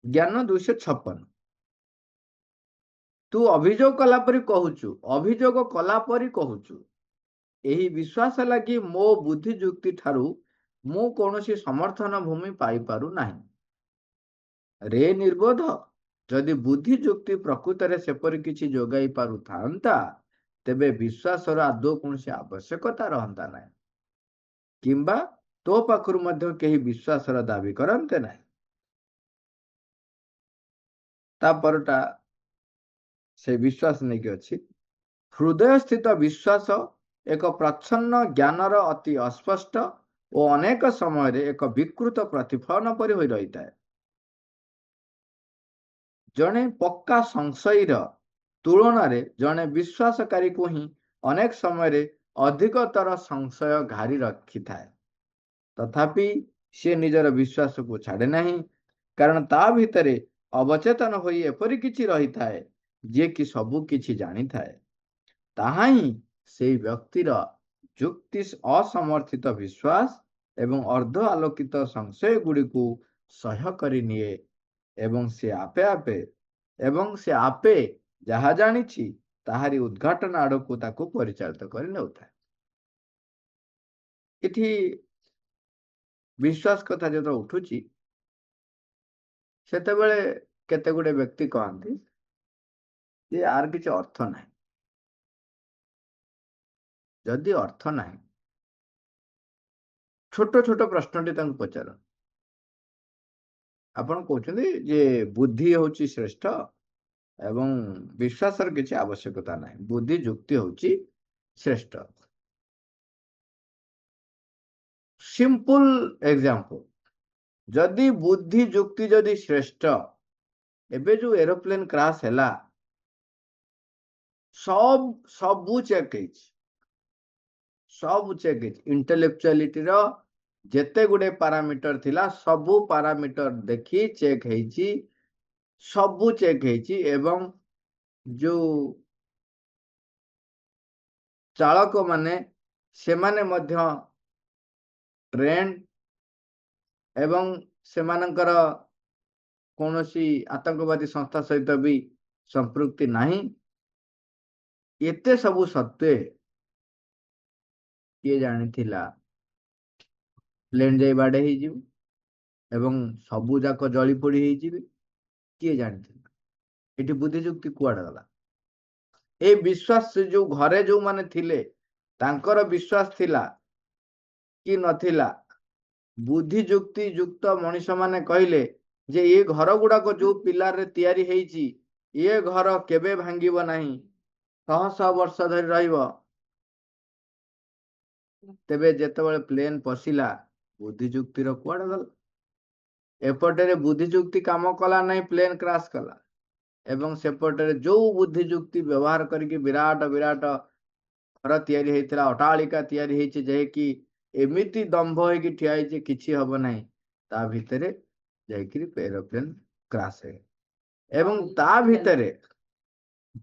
ଜ୍ଞାନ 256। ତୁ ଅଭିଯୋଗ କଲା ପରି କହୁଛୁ, ଅଭିଯୋଗ କଲା ପରି କହୁଛୁ। ଏହି ବିଶ୍ୱାସ ଲାଗି ମୋ ବୁଦ୍ଧି ଯୁକ୍ତି ଠାରୁ ମୁଁ କୌଣସି ସମର୍ଥନ ଭୂମି ପାଇପାରୁ ନାହିଁ। ରେ ନିର୍ବୋଧ, ଯଦି ବୁଦ୍ଧି ଯୁକ୍ତି ପ୍ରକୃତରେ ସେପରି କିଛି ଯୋଗାଇ ପାରୁଥାନ୍ତା, ତେବେ ବିଶ୍ୱାସର ଆଦୌ କୌଣସି ଆବଶ୍ୟକତା ରହନ୍ତା ନାହିଁ, କିମ୍ବା ତୋ ପାଖରୁ ମଧ୍ୟ କେହି ବିଶ୍ୱାସର ଦାବି କରନ୍ତେ ନାହିଁ। ତାପରଟା ସେ ବିଶ୍ୱାସ ନେଇକି ଅଛି। ହୃଦୟସ୍ଥିତ ବିଶ୍ୱାସ ଏକ ପ୍ରଚ୍ଛନ୍ନ ଜ୍ଞାନର ଅତି ଅସ୍ପଷ୍ଟ ଓ ଅନେକ ସମୟରେ ଏକ ବିକୃତ ପ୍ରତିଫଳନ ପରି ହୋଇ ରହିଥାଏ। ଜଣେ ପକ୍କା ସଂଶୟୀର ତୁଳନାରେ ଜଣେ ବିଶ୍ୱାସକାରୀକୁ ହିଁ ଅନେକ ସମୟରେ ଅଧିକତର ସଂଶୟ ଘାରି ରଖିଥାଏ। ତଥାପି ସେ ନିଜର ବିଶ୍ୱାସକୁ ଛାଡ଼େ ନାହିଁ, କାରଣ ତା ଭିତରେ ଅବଚେତନ ହୋଇ ଏପରି କିଛି ରହିଥାଏ ଯିଏ କି ସବୁ କିଛି ଜାଣିଥାଏ। ତାହା ହିଁ ସେହି ବ୍ୟକ୍ତିର ଯୁକ୍ତି ଅସମର୍ଥିତ ବିଶ୍ୱାସ ଏବଂ ଅର୍ଦ୍ଧ ଆଲୋକିତ ସଂଶୟ ଗୁଡ଼ିକୁ ସହ୍ୟ କରି ନିଏ ଏବଂ ସେ ଆପେ ଯାହା ଜାଣିଛି ତାହାରି ଉଦ୍ଘାଟନ ଆଡ଼କୁ ତାକୁ ପରିଚାଳିତ କରି ନେଉଥାଏ। ଏଠି ବିଶ୍ୱାସ କଥା ଯେତେବେଳେ ଉଠୁଛି, ସେତେବେଳେ କେତେ ଗୁଡ଼େ ବ୍ୟକ୍ତି କହନ୍ତି ଯେ ଆର କିଛି ଅର୍ଥ ନାହିଁ। ଯଦି ଅର୍ଥ ନାହିଁ, ଛୋଟ ଛୋଟ ପ୍ରଶ୍ନଟି ତାଙ୍କୁ ପଚାର। ଆପଣ କହୁଛନ୍ତି ଯେ ବୁଦ୍ଧି ହେଉଛି ଶ୍ରେଷ୍ଠ ଏବଂ ବିଶ୍ୱାସର କିଛି ଆବଶ୍ୟକତା ନାହିଁ, ବୁଦ୍ଧି ଯୁକ୍ତି ହେଉଛି ଶ୍ରେଷ୍ଠ। ସିମ୍ପଲ ଏକ୍ସାମ୍ପଲ, ଯଦି ବୁଦ୍ଧି ଯୁକ୍ତି ଯଦି ଶ୍ରେଷ୍ଠ, ଏବେ ଯୋଉ ଏରୋପ୍ଲେନ କ୍ରାଶ ହେଲା, ସବୁ ଚେକ୍ ହେଇଛି, ସବୁ ଚେକ୍ ହେଇଛି। ଇଣ୍ଟେଲେକ୍ଚୁଆଲିଟିର ଯେତେ ଗୁଡେ ପାରାମିଟର ଥିଲା, ସବୁ ପାରାମିଟର ଦେଖି ଚେକ୍ ହେଇଛି, ସବୁ ଚେକ୍ ହେଇଛି। ଏବଂ ଯୋଉ ଚାଳକ ମାନେ, ସେମାନେ ମଧ୍ୟ ଟ୍ରେଣ୍ଡ ଏବଂ ସେମାନଙ୍କର କୌଣସି ଆତଙ୍କବାଦୀ ସଂସ୍ଥା ସହିତ ବି ସମ୍ପୃକ୍ତି ନାହିଁ। ଏତେ ସବୁ ସତ୍ତ୍ୱେ କିଏ ଜାଣିଥିଲା ପ୍ଲେନ ଯାଇ ବାଡେଇ ହେଇଯିବ ଏବଂ ସବୁ ଯାକ ଜଳି ପୋଡି ହେଇଯିବେ? କିଏ ଜାଣିଥିଲା? ଏଠି ବୁଦ୍ଧି ଯୁକ୍ତି କୁଆଡେ ଗଲା? এই ବିଶ୍ୱାସ ଯୋଉ ଘରେ ଯୋଉମାନେ ଥିଲେ, ତାଙ୍କର ବିଶ୍ୱାସ ଥିଲା କି ନଥିଲା? ବୁଦ୍ଧି ଯୁକ୍ତି ଯୁକ୍ତ ମଣିଷ ମାନେ କହିଲେ ଯେ ଏ ଘର ଗୁଡାକ ଯୋଉ ପିଲାରରେ ତିଆରି ହେଇଛି, ଏ ଘର କେବେ ଭାଙ୍ଗିବ ନାହିଁ, ଶହ ଶହ ବର୍ଷ ଧରି ରହିବ। ତେବେ ଯେତେବେଳେ ପ୍ଲେନ ପଶିଲା, ବୁଦ୍ଧି ଯୁକ୍ତିର କୁଆଡେ ଗଲା? ଏପଟରେ ବୁଦ୍ଧି ଯୁକ୍ତି କାମ କଲା ନାହିଁ, ପ୍ଲେନ କ୍ରାଶ କଲା। ଏବଂ ସେପଟରେ ଯୋଉ ବୁଦ୍ଧି ଯୁକ୍ତି ବ୍ୟବହାର କରିକି ବିରାଟ ବିରାଟ ଘର ତିଆରି ହେଇଥିଲା, ଅଟ୍ଟାଳିକା ତିଆରି ହେଇଛି, ଯାହାକି ଏମିତି ଦମ୍ଭ ହେଇକି ଠିଆ ହେଇଛି କିଛି ହବ ନାହିଁ, ତା ଭିତରେ ଯାଇକିରି ଏରୋପ୍ଲେନ କ୍ରାଶ ହେଇଗଲା। ଏବଂ ତା ଭିତରେ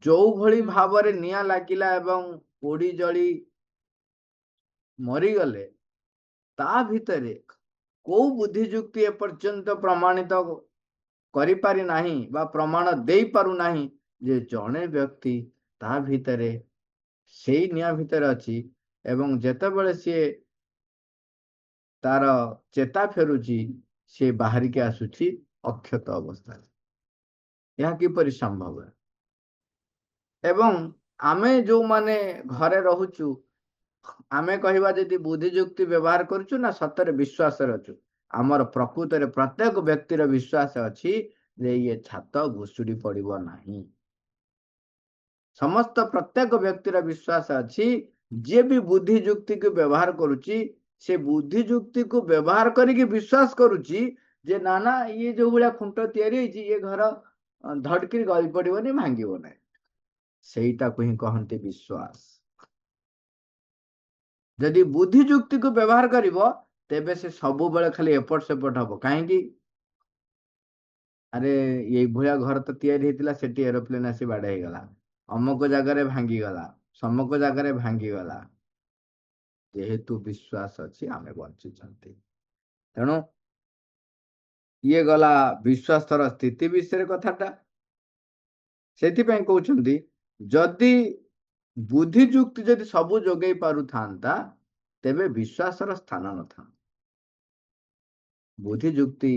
ଯୋଉ ଭଳି ଭାବରେ ନିଆଁ ଲାଗିଲା ଏବଂ ପୋଡି ଜଳି ମରିଗଲେ, ତା ଭିତରେ କୋଉ ବୁଦ୍ଧି ଯୁକ୍ତି ଏପର୍ଯ୍ୟନ୍ତ ପ୍ରମାଣିତ କରିପାରି ନାହିଁ ବା ପ୍ରମାଣ ଦେଇପାରୁନାହିଁ ଯେ ଜଣେ ବ୍ୟକ୍ତି ତା ଭିତରେ ସେଇ ନିଆଁ ଭିତରେ ଅଛି ଏବଂ ଯେତେବେଳେ ସିଏ ତାର ଚେତା ଫେରୁଛି, ସେ ବାହାରିକି ଆସୁଛି ଅକ୍ଷତ ଅବସ୍ଥାରେ। ଏହା କିପରି ସମ୍ଭବ? ଏବଂ ଆମେ ଯୋଉମାନେ ଘରେ ରହୁଛୁ, ଆମେ କହିବା ଯଦି ବୁଦ୍ଧି ଯୁକ୍ତି ବ୍ୟବହାର କରୁଛୁ ନା ସତରେ ବିଶ୍ୱାସରେ ଅଛୁ? ଆମର ପ୍ରକୃତରେ ପ୍ରତ୍ୟେକ ବ୍ୟକ୍ତିର ବିଶ୍ୱାସ ଅଛି ଯେ ଇଏ ଛାତ ଭୁଷୁଡି ପଡିବ ନାହିଁ। ସମସ୍ତ ପ୍ରତ୍ୟେକ ବ୍ୟକ୍ତିର ବିଶ୍ୱାସ ଅଛି, ଯିଏ ବି ବୁଦ୍ଧି ଯୁକ୍ତିକୁ ବ୍ୟବହାର କରୁଛି, ସେ ବୁଦ୍ଧି ଯୁକ୍ତିକୁ ବ୍ୟବହାର କରିକି ବିଶ୍ୱାସ କରୁଛି ଯେ ନା ନା, ଇଏ ଯୋଉ ଭଳିଆ ଖୁଣ୍ଟ ତିଆରି ହେଇଛି, ଇଏ ଘର ଧଡକିରି ଗଳି ପଡିବନି, ଭାଙ୍ଗିବ ନାହିଁ। ସେଇଟାକୁ ହିଁ କହନ୍ତି ବିଶ୍ୱାସ। ଯଦି ବୁଦ୍ଧି ଯୁକ୍ତିକୁ ବ୍ୟବହାର କରିବ, ତେବେ ସେ ସବୁବେଳେ ଖାଲି ଏପଟ ସେପଟ ହବ। କାହିଁକି? ଆରେ ଏଇଭଳିଆ ଘର ତ ତିଆରି ହେଇଥିଲା, ସେଠି ଏରୋପ୍ଲେନ ଆସି ବାଡେଇ ହେଇଗଲା, ଅମୁକ ଜାଗାରେ ଭାଙ୍ଗିଗଲା, ସମୁକ ଜାଗାରେ ଭାଙ୍ଗିଗଲା। ଯେହେତୁ ବିଶ୍ୱାସ ଅଛି, ଆମେ ବଞ୍ଚିଛନ୍ତି। ତେଣୁ ଇଏ ଗଲା ବିଶ୍ୱାସର ସ୍ଥିତି ବିଷୟରେ କଥାଟା। ସେଥିପାଇଁ କହୁଛନ୍ତି ଯଦି ବୁଦ୍ଧି ଯୁକ୍ତି ଯଦି ସବୁ ଯୋଗେଇ ପାରୁଥାନ୍ତା ତେବେ ବିଶ୍ୱାସର ସ୍ଥାନ ନଥାନ୍ତା। ବୁଦ୍ଧି ଯୁକ୍ତି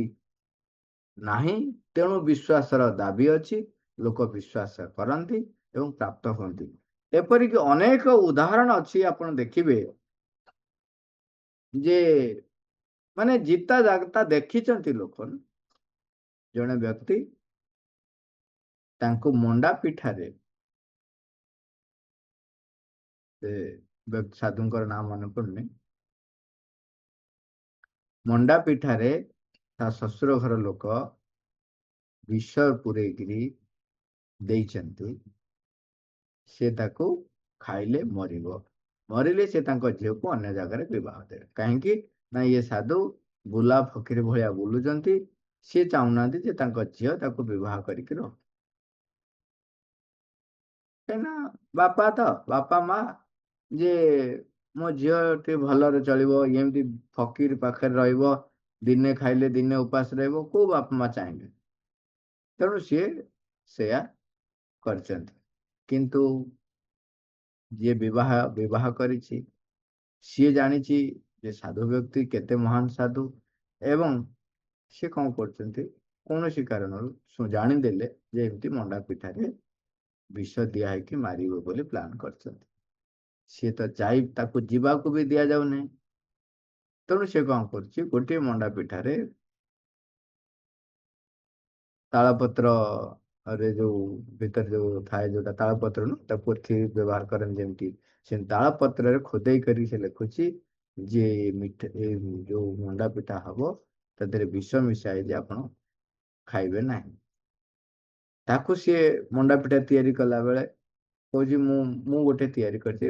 ନାହିଁ, ତେଣୁ ବିଶ୍ୱାସର ଦାବି ଅଛି, ଲୋକ ବିଶ୍ୱାସ କରନ୍ତି ଏବଂ ପ୍ରାପ୍ତ ହୁଅନ୍ତି। ଏପରିକି ଅନେକ ଉଦାହରଣ ଅଛି, ଆପଣ ଦେଖିବେ ଯେ ମାନେ ଜିତା ଜାଗତା ଦେଖିଛନ୍ତି ଲୋକ। ଜଣେ ବ୍ୟକ୍ତି ତାଙ୍କୁ ମଣ୍ଡା ପିଠାରେ, ସେ ସାଧୁଙ୍କର ନାଁ ମନେ ପଡୁନି, ମଣ୍ଡା ପିଠାରେ ତା ଶ୍ୱଶୁର ଘର ଲୋକ ବିଷ ପୁରେଇକିରି ଦେଇଛନ୍ତି, ସେ ତାକୁ ଖାଇଲେ ମରିବ। ମରିଲେ ସେ ତାଙ୍କ ଝିଅକୁ ଅନ୍ୟ ଜାଗାରେ ବିବାହ ଦେବେ। କାହିଁକି ନା ଇଏ ସାଧୁ ବୁଲା ଫକୀର ଭଳିଆ ବୁଲୁଛନ୍ତି, ସିଏ ଚାହୁଁନାହାନ୍ତି ଯେ ତାଙ୍କ ଝିଅ ତାକୁ ବିବାହ କରିକି ରହୁ। କାହିଁକିନା ବାପା ମା ଯେ ମୋ ଝିଅ ଟିକେ ଭଲରେ ଚଳିବ, ଏମିତି ଫକୀର ପାଖରେ ରହିବ, ଦିନେ ଖାଇଲେ ଦିନେ ଉପାସ ରହିବ, କୋଉ ବାପା ମା ଚାହିଁବେ? ତେଣୁ ସିଏ ସେୟା କରିଛନ୍ତି। କିନ୍ତୁ ଯିଏ ବିବାହ କରିଛି, ସିଏ ଜାଣିଛି ଯେ ସାଧୁ ବ୍ୟକ୍ତି କେତେ ମହାନ ସାଧୁ, ଏବଂ ସିଏ କଣ କରୁଛନ୍ତି, କୌଣସି କାରଣରୁ ଜାଣିଦେଲେ ଯେ ଏମିତି ମଣ୍ଡା ପିଠାରେ ବିଷ ଦିଆ ହେଇକି ମାରିବ ବୋଲି ପ୍ଲାନ୍ କରିଛନ୍ତି। ସିଏ ତ ତାକୁ ଯିବାକୁ ବି ଦିଆଯାଉନାହିଁ। ତେଣୁ ସେ କଣ କରୁଛି, ଗୋଟିଏ ମଣ୍ଡା ପିଠାରେ ତାଳପତ୍ର ରେ ଯୋଉ ଭିତରେ ଯୋଉ ଥାଏ, ଯୋଉଟା ତାଳପତ୍ର ନୁହଁ, ତାକୁ ଏଠି ବ୍ୟବହାର କରନ୍ତି ଯେମିତି, ସେ ତାଳପତ୍ରରେ ଖୋଦେଇ କରି ସେ ଲେଖୁଛି ଯେ ଏଇ ଯୋଉ ମଣ୍ଡା ପିଠା ହବ ତା ଦେହରେ ବିଷ ମିଶା ହେଇଛି, ଆପଣ ଖାଇବେ ନାହିଁ। ତାକୁ ସିଏ ମଣ୍ଡା ପିଠା ତିଆରି କଲା ବେଳେ କହୁଛି ମୁଁ ଗୋଟେ ତିଆରି କରିଛି,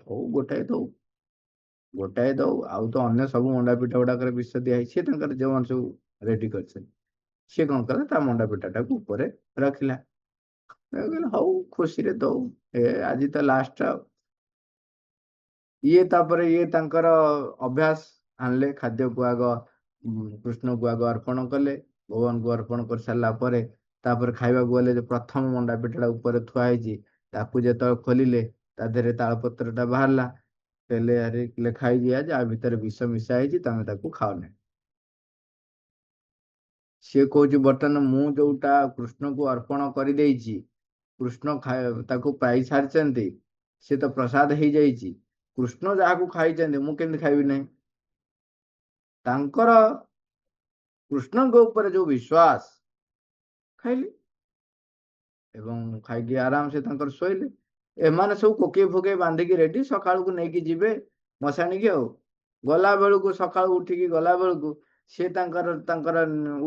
ହଉ ଗୋଟାଏ ଦଉ, ଆଉ ତ ଅନ୍ୟ ସବୁ ମଣ୍ଡା ପିଠା ଗୁଡାକରେ ବିଷ ଦିଆ ହେଇଛି, ତାଙ୍କର ଯୋଉମାନେ ସବୁ ରେଡି କରିଛନ୍ତି। ସିଏ କଣ କଲା, ତା ମଣ୍ଡା ପିଠାଟାକୁ ଉପରେ ରଖିଲା। ହଉ ଖୁସିରେ ଦଉ, ଆଜି ତ ଲାଷ୍ଟ। ଆଉ ତାପରେ ତାଙ୍କର ଅଭ୍ୟାସ ଆଣିଲେ, ଖାଦ୍ୟକୁ ଆଗ କୃଷ୍ଣକୁ ଆଗ ଅର୍ପଣ କଲେ, ଭଗବାନଙ୍କୁ ଅର୍ପଣ କରି ସାରିଲା ପରେ ତାପରେ ଖାଇବାକୁ ଗଲେ, ଯେ ପ୍ରଥମ ମଣ୍ଡା ପିଠାଟା ଉପରେ ଥୁଆ ହେଇଛି, ତାକୁ ଯେତେବେଳେ ଖୋଲିଲେ ତା ଦେହରେ ତାଳପତ୍ର ଟା ବାହାରିଲା, ଲେଖା ହେଇଛି ଯେ ଆ ଭିତରେ ବିଷ ମିଶା ହେଇଛି, ତମେ ତାକୁ ଖାଅ ନାହିଁ। ସିଏ କହୁଛି ବର୍ତ୍ତମାନ ମୁଁ ଯୋଉଟା କୃଷ୍ଣକୁ ଅର୍ପଣ କରିଦେଇଛି, କୃଷ୍ଣ ତାକୁ ପାଇ ସାରିଛନ୍ତି, ସେ ତ ପ୍ରସାଦ ହେଇଯାଇଛି, କୃଷ୍ଣ ଯାହାକୁ ଖାଇଛନ୍ତି ମୁଁ କେମିତି ଖାଇବି ନାହିଁ? ତାଙ୍କର କୃଷ୍ଣଙ୍କ ଉପରେ ଯୋଉ ବିଶ୍ୱାସ, ଖାଇଲି ଏବଂ ଖାଇକି ଆରାମ ସେ ତାଙ୍କର ଶୋଇଲେ। ଏମାନେ ସବୁ କୋକେଇ ଫୋକେଇ ବାନ୍ଧିକି ରେଡି, ସକାଳକୁ ନେଇକି ଯିବେ ମଶାଣିକି। ଆଉ ଗଲା ବେଳକୁ, ସକାଳୁ ଉଠିକି ଗଲା ବେଳକୁ, ସେ ତାଙ୍କର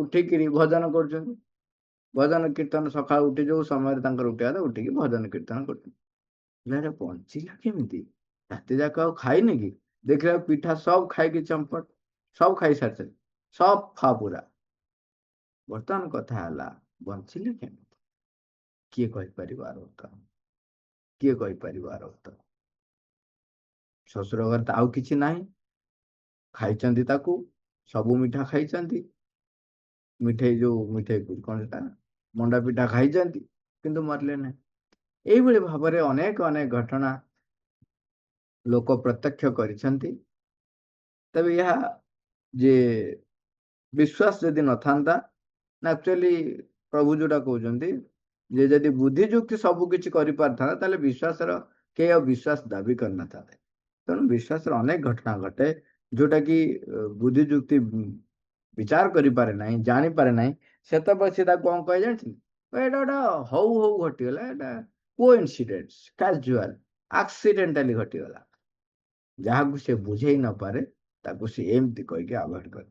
ଉଠିକିରି ଭଜନ କରୁଛନ୍ତି। ଭଜନ କୀର୍ତ୍ତନ, ସକାଳୁ ଉଠି ଯୋଉ ସମୟରେ ତାଙ୍କର ଉଠିବା କଥା ଉଠିକି ଭଜନ କୀର୍ତ୍ତନ କରୁଛନ୍ତି। ବଞ୍ଚିଲା କେମିତି? ରାତି ଯାକ ଆଉ ଖାଇନି କି? ଦେଖିଲା ପିଠା ସବୁ ଖାଇକି ଚମ୍ପଟ, ସବୁ ଖାଇସାରିଛନ୍ତି, ସଫା ପୁରା। ବର୍ତ୍ତମାନ କଥା ହେଲା, ବଞ୍ଚିଲେ କେମିତି? କିଏ କହିପାରିବ ଆର ଉତ୍ତର? କିଏ କହିପାରିବ ଆର ଉତ୍ତର? ଶ୍ୱଶୁର ଘରେ ତ ଆଉ କିଛି ନାହିଁ, ଖାଇଛନ୍ତି ତାକୁ, ସବୁ ମିଠା ଖାଇଛନ୍ତି, ମିଠେଇ କଣ ସେଟା, ମଣ୍ଡା ପିଠା ଖାଇଛନ୍ତି, କିନ୍ତୁ ମରିଲେ ନାହିଁ। ଏଇଭଳି ଭାବରେ ଅନେକ ଅନେକ ଘଟଣା ଲୋକ ପ୍ରତ୍ୟକ୍ଷ କରିଛନ୍ତି। ତେବେ ଏହା ଯେ ବିଶ୍ୱାସ ଯଦି ନଥାନ୍ତା, ଆକ୍ଚୁଆଲି ପ୍ରଭୁ ଯୋଉଟା କହୁଛନ୍ତି ଯେ ଯଦି ବୁଦ୍ଧି ଯୁକ୍ତି ସବୁ କିଛି କରିପାରିଥାନ୍ତା, ତାହେଲେ ବିଶ୍ୱାସର କେହି ଆଉ ବିଶ୍ୱାସ ଦାବି କରିନଥାନ୍ତେ। ତେଣୁ ବିଶ୍ୱାସର ଅନେକ ଘଟଣା ଘଟେ, ଯୋଉଟା କି ବୁଦ୍ଧି ଯୁକ୍ତି ବିଚାର କରିପାରେ ନାହିଁ, ଜାଣିପାରେ ନାହିଁ। ସେତେବେଳେ ସେ ତାକୁ କଣ କହେ ଜାଣିଛନ୍ତି? ଏଇଟା ଗୋଟେ ହଉ ହଉ ଘଟିଗଲା, ଏଇଟା କୋଇନ୍ସିଡେନ୍ସ, କାଜୁଆଲ, ଆକ୍ସିଡେଣ୍ଟାଲି ଘଟିଗଲା। ଯାହାକୁ ସେ ବୁଝେଇ ନପାରେ, ତାକୁ ସେ ଏମିତି କହିକି ଆଭଏଡ କରେ।